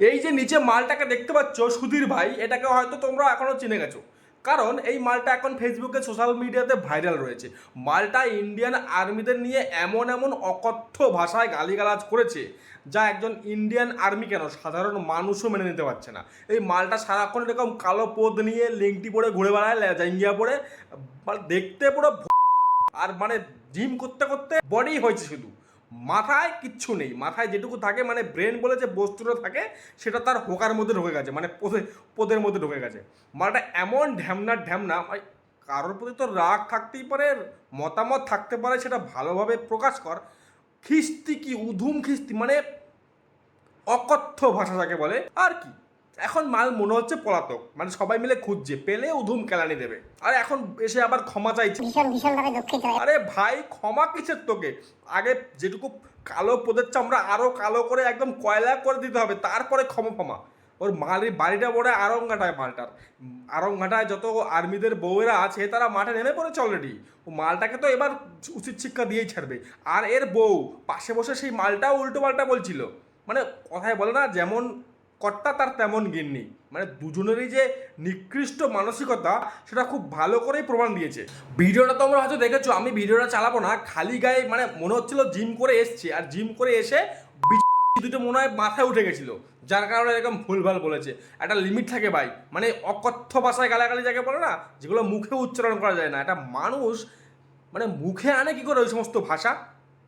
এই যে নিচে মালটাকে দেখতে পাচ্ছ সুধীর ভাই, এটাকে হয়তো তোমরা এখনো চিনে গেছো, কারণ এই মালটা এখন ফেসবুকে সোশ্যাল মিডিয়াতে ভাইরাল রয়েছে। মালটা ইন্ডিয়ান আর্মিদের নিয়ে এমন এমন অকথ্য ভাষায় গালিগালাজ করেছে, যা একজন ইন্ডিয়ান আর্মি কেন সাধারণ মানুষও মেনে নিতে পারছে না। এই মালটা সারাক্ষণ এরকম কালো পোদ নিয়ে লেংটি পরে ঘুরে বেড়ায়, জাঙ্গিয়া পরে, দেখতে পুরো আর মানে জিম করতে করতে বডি হয়েছে, শুধু মাথায় কিচ্ছু নেই। মাথায় যেটুকু থাকে মানে ব্রেন বলে যে বস্তুটা থাকে সেটা তার হোকার মধ্যে ঢুকে গেছে, মানে পোদের মধ্যে ঢুকে গেছে। মালটা এমন ঢ্যামনা কারোর প্রতি তো রাগ থাকতেই পারে, মতামত থাকতে পারে, সেটা ভালোভাবে প্রকাশ কর। খিস্তি কি উধুম খিস্তি, মানে অকথ্য ভাষা যাকে বলে আর কি। এখন মাল মনে হচ্ছে পলাতক, মানে সবাই মিলে খুঁজছে, পেলে উধুম কেলানি দেবে। আর এখন এসে আবার ক্ষমা চাইছে, ভীষণ ভাবে দুঃখিত। আরে ভাই ক্ষমা কিসের তোকে? আগে যেটুকু কালো পোদের চামড়া আরো কালো করে একদম কয়লা করে দিতে হবে, তারপরে ক্ষমা। ওর বাড়িটা পড়ে আরংঘাটায়, মালটার আরংঘাটায় যত আর্মিদের বউয়েরা আছে তারা মাঠে নেমে পড়েছে অলরেডি। ও মালটাকে তো এবার উচিত শিক্ষা দিয়েই ছাড়বে। আর এর বউ পাশে বসে সেই মালটাও উল্টো পাল্টা বলছিল, মানে কথায় বলে না যেমন কর্তা তার তেমন গিন্নি, মানে দুজনেরই যে নিকৃষ্ট মানসিকতা সেটা খুব ভালো করেই প্রমাণ দিয়েছে। ভিডিওটা তোমরা হয়তো দেখেছো, আমি ভিডিওটা চালাবো না, খালি গায়ে মানে মনে হচ্ছিল জিম করে এসছে, আর জিম করে এসে দুটো মনে হয় মাথায় উঠে গেছিল, যার কারণে এরকম ভুলভাল বলেছে। একটা লিমিট থাকে ভাই, মানে অকথ্য ভাষায় গালাগালি যাকে বলে না, যেগুলো মুখে উচ্চারণ করা যায় না, একটা মানুষ মানে মুখে আনে কি করে ওই সমস্ত ভাষা?